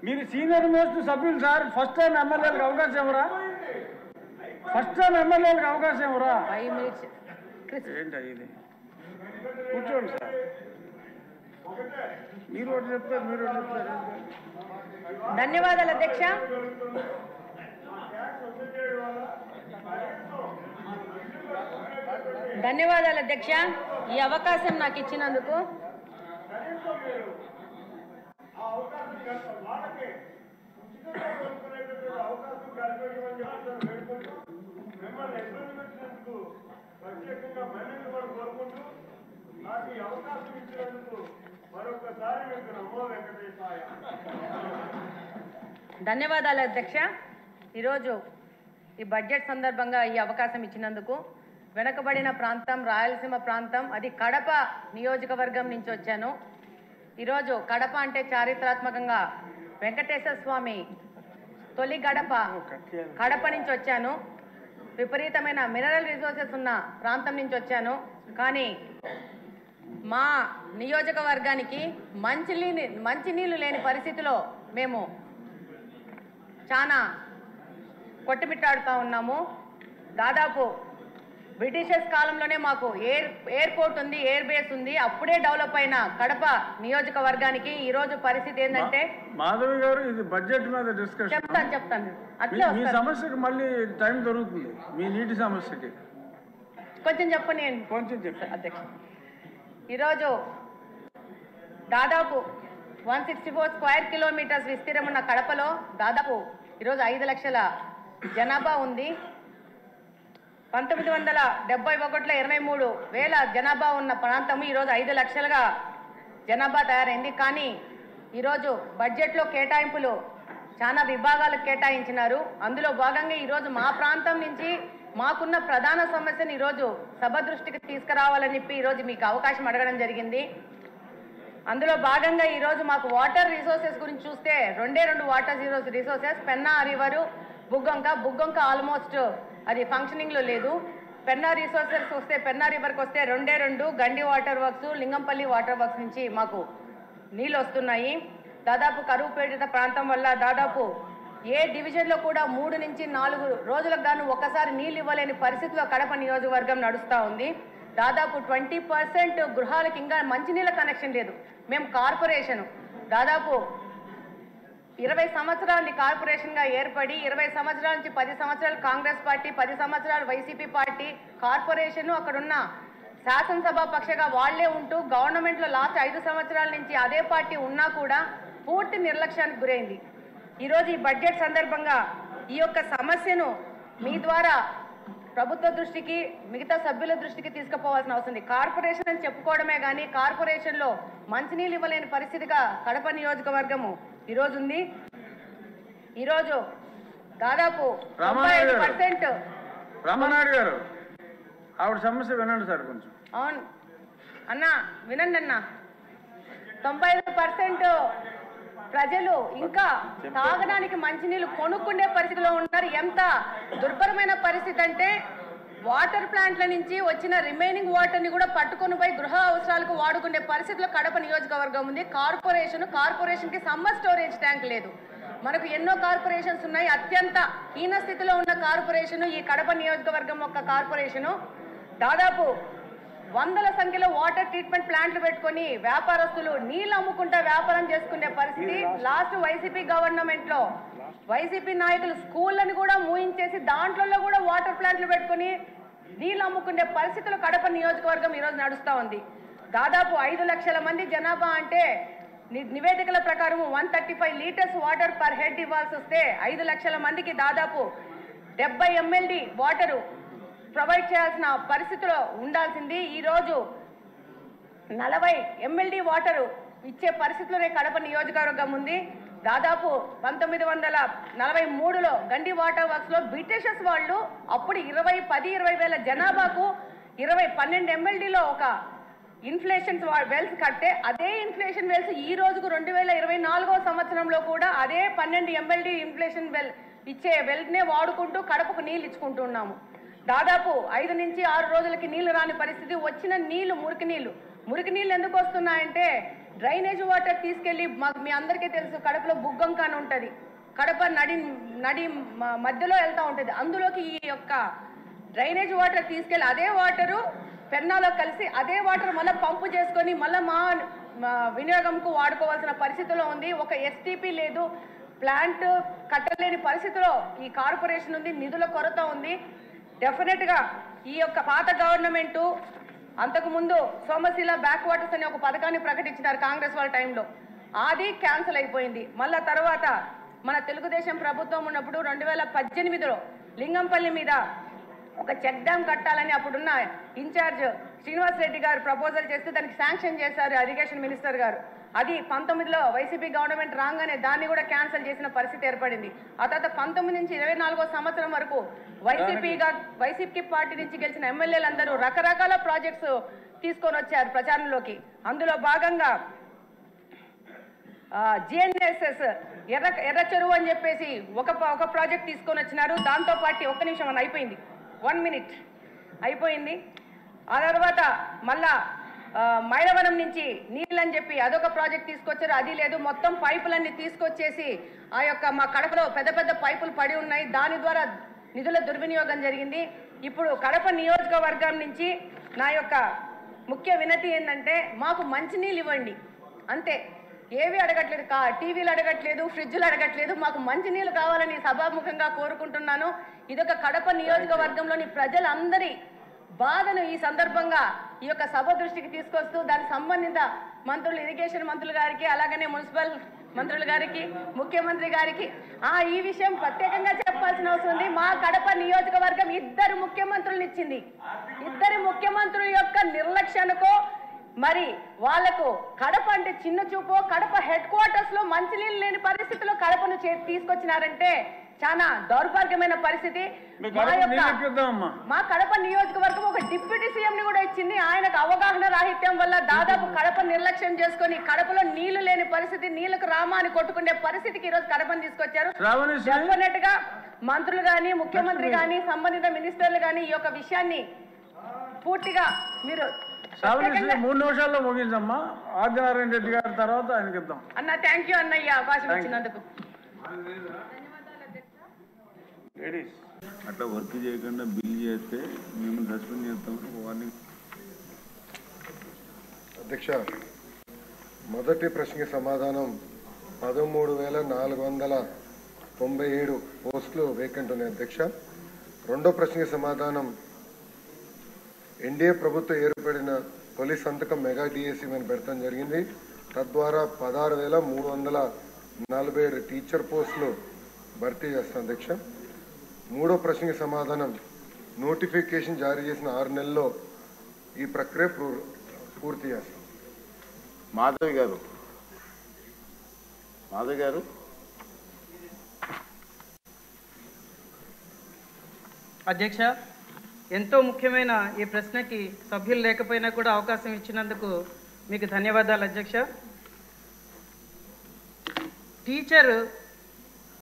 మీరు senior most సభ్యులు sir. First time ఎమ్మెల్యేలకు అవకాశం ఎవరా? ఫస్ట్ టైం ఎమ్మెల్యేలకు అవకాశం ఎవరా? ఏంటి ఇది? కూర్చోండి సార్. మీరు ఒకటి చెప్తారు, మీరు ఒకటి చెప్తారు. ధన్యవాదాలు అధ్యక్ష. ధన్యవాదాలు అధ్యక్ష, ఈ అవకాశం నాకు ఇచ్చినందుకు. ధన్యవాదాలు అధ్యక్ష. ఈరోజు ఈ బడ్జెట్ సందర్భంగా ఈ అవకాశం ఇచ్చినందుకు. వెనకబడిన ప్రాంతం రాయలసీమ ప్రాంతం, అది కడప నియోజకవర్గం నుంచి వచ్చాను. ఈరోజు కడప అంటే చారిత్రాత్మకంగా వెంకటేశ్వర స్వామి తొలి గడప కడప నుంచి వచ్చాను. విపరీతమైన మినరల్ రిసోర్సెస్ ఉన్న ప్రాంతం నుంచి వచ్చాను. కానీ మా నియోజకవర్గానికి మంచినీళ్ళు లేని పరిస్థితిలో మేము చాలా కొట్టుమిట్టాడుతూ ఉన్నాము. దాదాపు బ్రిటిషర్స్ కాలంలోనే మాకు ఎయిర్పోర్ట్ ఉంది, ఎయిర్ బేస్ ఉంది. అప్పుడే డెవలప్ అయిన కడప నియోజకవర్గానికి ఈ రోజు పరిస్థితి ఏంటంటే, మాధవి గారు ఇది బడ్జెట్ మీద డిస్కషన్ చెప్తాను అట్లే మీ సమస్యకి మళ్ళీ టైం దొరుకుతుంది. మీ నీటి సమస్యకి కొంచెం చెప్పండి. కొంచెం చెప్పండి అధ్యక్ష. ఈరోజు దాదాపు 164 స్క్వేర్ కిలోమీటర్స్ విస్తీర్ణం ఉన్న కడపలో దాదాపు ఈరోజు 5 లక్షల జనాభా ఉంది. 1971లో 23,000 జనాభా ఉన్న ప్రాంతం ఈరోజు 5 లక్షలుగా జనాభా తయారైంది. కానీ ఈరోజు బడ్జెట్లో కేటాయింపులు చాలా విభాగాలకు కేటాయించినారు. అందులో భాగంగా ఈరోజు మా ప్రాంతం నుంచి మాకున్న ప్రధాన సమస్యను ఈరోజు సభ దృష్టికి తీసుకురావాలని చెప్పి ఈరోజు మీకు అవకాశం అడగడం జరిగింది. అందులో భాగంగా ఈరోజు మాకు వాటర్ రిసోర్సెస్ గురించి చూస్తే 2 water resources, Penna river, Buggavanka almost అది ఫంక్షనింగ్లో లేదు. పెన్నా రిసోర్సెస్ వస్తే, పెన్నా రివర్కి వస్తే 2 గండి water works, Lingampally water works నుంచి మాకు నీళ్ళు వస్తున్నాయి. దాదాపు కరువు పీడిత ప్రాంతం వల్ల దాదాపు ఏ డివిజన్లో కూడా 3 నుంచి 4 రోజులకు గాను ఒక్కసారి నీళ్ళు ఇవ్వలేని పరిస్థితిలో కడప నియోజకవర్గం నడుస్తూ ఉంది. దాదాపు 20% గృహాలకు ఇంకా మంచినీళ్ళ కనెక్షన్ లేదు. మేము కార్పొరేషను దాదాపు 20 సంవత్సరాలు కార్పొరేషన్గా ఏర్పడి 20 సంవత్సరాల నుంచి 10 సంవత్సరాలు కాంగ్రెస్ పార్టీ, 10 సంవత్సరాలు వైసీపీ పార్టీ, కార్పొరేషను అక్కడున్న శాసనసభ పక్షగా వాళ్లే ఉంటూ గవర్నమెంట్లో లాస్ట్ 5 సంవత్సరాల నుంచి అదే పార్టీ ఉన్నా కూడా పూర్తి నిర్లక్ష్యానికి గురైంది. ఈరోజు ఈ బడ్జెట్ సందర్భంగా ఈ యొక్క సమస్యను మీ ద్వారా ప్రభుత్వ దృష్టికి, మిగతా సభ్యుల దృష్టికి తీసుకుపోవాల్సిన అవసరం ఉంది. కార్పొరేషన్ అని చెప్పుకోవడమే కానీ కార్పొరేషన్లో మంచినీళ్ళు ఇవ్వలేని పరిస్థితిగా కడప నియోజకవర్గము ఈరోజు ఉంది. ఈరోజు దాదాపు 95% రామనాయుడు గారు ఆవిడ సమస్య వినండి సార్ కొంచెం. అవును అన్నా, వినండి అన్న. 95% ప్రజలు ఇంకా తాగడానికి మంచినీళ్ళు కొనుక్కునే పరిస్థితిలో ఉన్నారు. ఎంత దుర్భరమైన పరిస్థితి అంటే వాటర్ ప్లాంట్ల నుంచి వచ్చిన రిమైనింగ్ వాటర్ని కూడా పట్టుకొని పోయి గృహ అవసరాలకు వాడుకునే పరిస్థితిలో కడప నియోజకవర్గం ఉంది. కార్పొరేషన్కి సమ్మర్ స్టోరేజ్ ట్యాంక్ లేదు. మనకు ఎన్నో కార్పొరేషన్స్ ఉన్నాయి. అత్యంత హీన స్థితిలో ఉన్న కార్పొరేషను ఈ కడప నియోజకవర్గం యొక్క కార్పొరేషను. దాదాపు 100ల సంఖ్యలో వాటర్ ట్రీట్మెంట్ ప్లాంట్లు పెట్టుకొని వ్యాపారస్తులు నీళ్ళు అమ్ముకుంటా వ్యాపారం చేసుకునే పరిస్థితి. లాస్ట్ వైసీపీ గవర్నమెంట్లో వైసీపీ నాయకులు స్కూళ్ళని కూడా మూయించేసి దాంట్లో కూడా వాటర్ ప్లాంట్లు పెట్టుకొని నీళ్ళు అమ్ముకునే పరిస్థితులు కడప నియోజకవర్గం ఈరోజు నడుస్తూ ఉంది. దాదాపు 5 లక్షల మంది జనాభా అంటే నివేదికల ప్రకారం 135 లీటర్స్ వాటర్ పర్ హెడ్ ఇవ్వాల్సి వస్తే 5 లక్షల మందికి దాదాపు 70 MLD వాటరు ప్రొవైడ్ చేయాల్సిన పరిస్థితిలో ఉండాల్సింది. ఈరోజు 40 MLD వాటరు ఇచ్చే పరిస్థితిలోనే కడప నియోజకవర్గం ఉంది. దాదాపు 1943లో గండి వాటర్ వర్క్స్లో బ్రిటిషర్స్ వాళ్ళు అప్పుడు 10-20 వేల జనాభాకు 12 MLDలో ఒక ఇన్ఫ్లేషన్ వెల్స్ కట్టే అదే ఇన్ఫ్లేషన్ వెల్స్ ఈ రోజుకు 2024వ సంవత్సరంలో కూడా అదే 12 MLD ఇన్ఫ్లేషన్ వెల్ ఇచ్చే వెల్నే వాడుకుంటూ కడపకు నీళ్ళు ఇచ్చుకుంటున్నాము. దాదాపు 5 నుంచి 6 రోజులకి నీళ్లు రాని పరిస్థితి. వచ్చిన నీళ్లు మురికి నీళ్లు ఎందుకు వస్తున్నాయంటే డ్రైనేజ్ వాటర్ తీసుకెళ్లి మీ అందరికీ తెలుసు కడపలో బుగ్గంక అని ఉంటుంది, కడప నడి మధ్యలో వెళ్తూ ఉంటుంది, అందులోకి ఈ యొక్క డ్రైనేజ్ వాటర్ తీసుకెళ్లి అదే వాటరు పెన్నాలో కలిసి అదే వాటర్ మళ్ళీ పంపు చేసుకొని మళ్ళీ మా వినియోగంకు వాడుకోవాల్సిన పరిస్థితిలో ఉంది. ఒక ఎస్టీపీ లేదు, ప్లాంట్ కట్టలేని పరిస్థితిలో ఈ కార్పొరేషన్ ఉంది, నిధుల కొరత ఉంది. డెఫినెట్గా ఈ యొక్క పాత గవర్నమెంటు అంతకుముందు సోమశిల బ్యాక్ వాటర్స్ అనే ఒక పథకాన్ని ప్రకటించినారు కాంగ్రెస్ వాళ్ళ టైంలో, అది క్యాన్సిల్ అయిపోయింది. మళ్ళా తర్వాత మన తెలుగుదేశం ప్రభుత్వం ఉన్నప్పుడు 2018లో లింగంపల్లి మీద ఒక చెక్ డ్యామ్ కట్టాలని అప్పుడున్న ఇన్ఛార్జ్ శ్రీనివాస్ రెడ్డి గారు ప్రపోజల్ చేస్తే దానికి శాంక్షన్ చేశారు ఇరిగేషన్ మినిస్టర్ గారు. అది 19లో వైసీపీ గవర్నమెంట్ రాగానే దాన్ని కూడా క్యాన్సిల్ చేసిన పరిస్థితి ఏర్పడింది. ఆ తర్వాత 19 నుంచి 24వ సంవత్సరం వరకు వైసీపీ పార్టీ నుంచి గెలిచిన ఎమ్మెల్యేలందరూ రకరకాల ప్రాజెక్ట్స్ తీసుకొని వచ్చారు ప్రచారంలోకి. అందులో భాగంగా జిఎన్ఎస్ఎస్ ఎర్ర చెరువు అని చెప్పేసి ఒక ప్రాజెక్ట్ తీసుకొని వచ్చినారు. దాంతో పాటు ఒక్క నిమిషం అని అయిపోయింది, 1 minute అయిపోయింది. ఆ తర్వాత మళ్ళా మైలవరం నుంచి నీళ్ళు అని చెప్పి అదొక ప్రాజెక్ట్ తీసుకొచ్చారు, అది లేదు. మొత్తం పైపులన్నీ తీసుకొచ్చేసి ఆ యొక్క మా కడపలో పెద్ద పెద్ద పైపులు పడి ఉన్నాయి, దాని ద్వారా నిధుల దుర్వినియోగం జరిగింది. ఇప్పుడు కడప నియోజకవర్గం నుంచి నా యొక్క ముఖ్య వినతి ఏంటంటే మాకు మంచినీళ్ళు ఇవ్వండి అంతే, ఏవి అడగట్లేదు, టీవీలు అడగట్లేదు, ఫ్రిడ్జ్లు అడగట్లేదు, మాకు మంచినీళ్ళు కావాలని సభాముఖంగా కోరుకుంటున్నాను. ఇదొక కడప నియోజకవర్గంలోని ప్రజలందరి బాధను ఈ సందర్భంగా ఈ యొక్క సభ దృష్టికి తీసుకొస్తూ దానికి సంబంధిత మంత్రులు, ఇరిగేషన్ మంత్రులు గారికి, అలాగనే మున్సిపల్ మంత్రులు గారికి, ముఖ్యమంత్రి గారికి ఈ విషయం ప్రత్యేకంగా చెప్పాల్సిన అవసరం ఉంది. మా కడప నియోజకవర్గం 2 ముఖ్యమంత్రులను ఇచ్చింది. 2 ముఖ్యమంత్రుల యొక్క నిర్లక్ష్యానికో మరి వాళ్లకు కడప అంటే చిన్న చూపో, కడప హెడ్ క్వార్టర్స్ లో మంచినీళ్ళు లేని పరిస్థితిలో కడపను తీసుకొచ్చినారంటే చాలా దౌర్భాగ్యమైన పరిస్థితి. మా కడప నియోజకవర్గం ఒక డిప్యూటీ సీఎం ని కూడా ఇచ్చింది. ఆయనకు అవగాహన రాహిత్యం వల్ల దాదాపు కడప నిర్లక్ష్యం చేసుకుని కడపలో నీళ్లు లేని పరిస్థితి, నీళ్లకు రామాని కొట్టుకునే పరిస్థితికి ఈ రోజు కడపని తీసుకొచ్చారు. డెఫినెట్ గా మంత్రులు గాని, ముఖ్యమంత్రి గాని, సంబంధిత మినిస్టర్లు గాని ఈ యొక్క విషయాన్ని పూర్తిగా మీరు 3 నిమిషాల్లో ముగించమ్మా. ఆదినారాయణ రెడ్డి గారి తర్వాత ఆయనకి ఇద్దాం. అన్న థ్యాంక్ యూ అన్నయ్య అవకాశం ఇచ్చినందుకు. అట్లా వర్క్ చేయకుండా బిల్ చేస్తే మేము సస్పెండ్ చేస్తాం. వార్నింగ్. అధ్యక్ష, మొదటి ప్రశ్నకి సమాధానం 13,497 పోస్టులు వేకెంట్ ఉన్నాయి అధ్యక్ష. రెండో ప్రశ్నకి సమాధానం ఎన్డీఏ ప్రభుత్వం ఏర్పడిన తొలి సంతకం మెగా డిఎస్సి అని పెడతాం జరిగింది. తద్వారా 16,347 టీచర్ పోస్టులు భర్తీ చేస్తాం అధ్యక్ష. మూడో ప్రశ్నకి సమాధానం నోటిఫికేషన్ జారీ చేసిన 6 నెలల్లో ఈ ప్రక్రియ పూర్తి చేస్తాం. మాధవి గారు అధ్యక్ష, ఎంతో ముఖ్యమైన ఈ ప్రశ్నకి సభ్యులు లేకపోయినా కూడా అవకాశం ఇచ్చినందుకు మీకు ధన్యవాదాలు అధ్యక్ష. టీచర్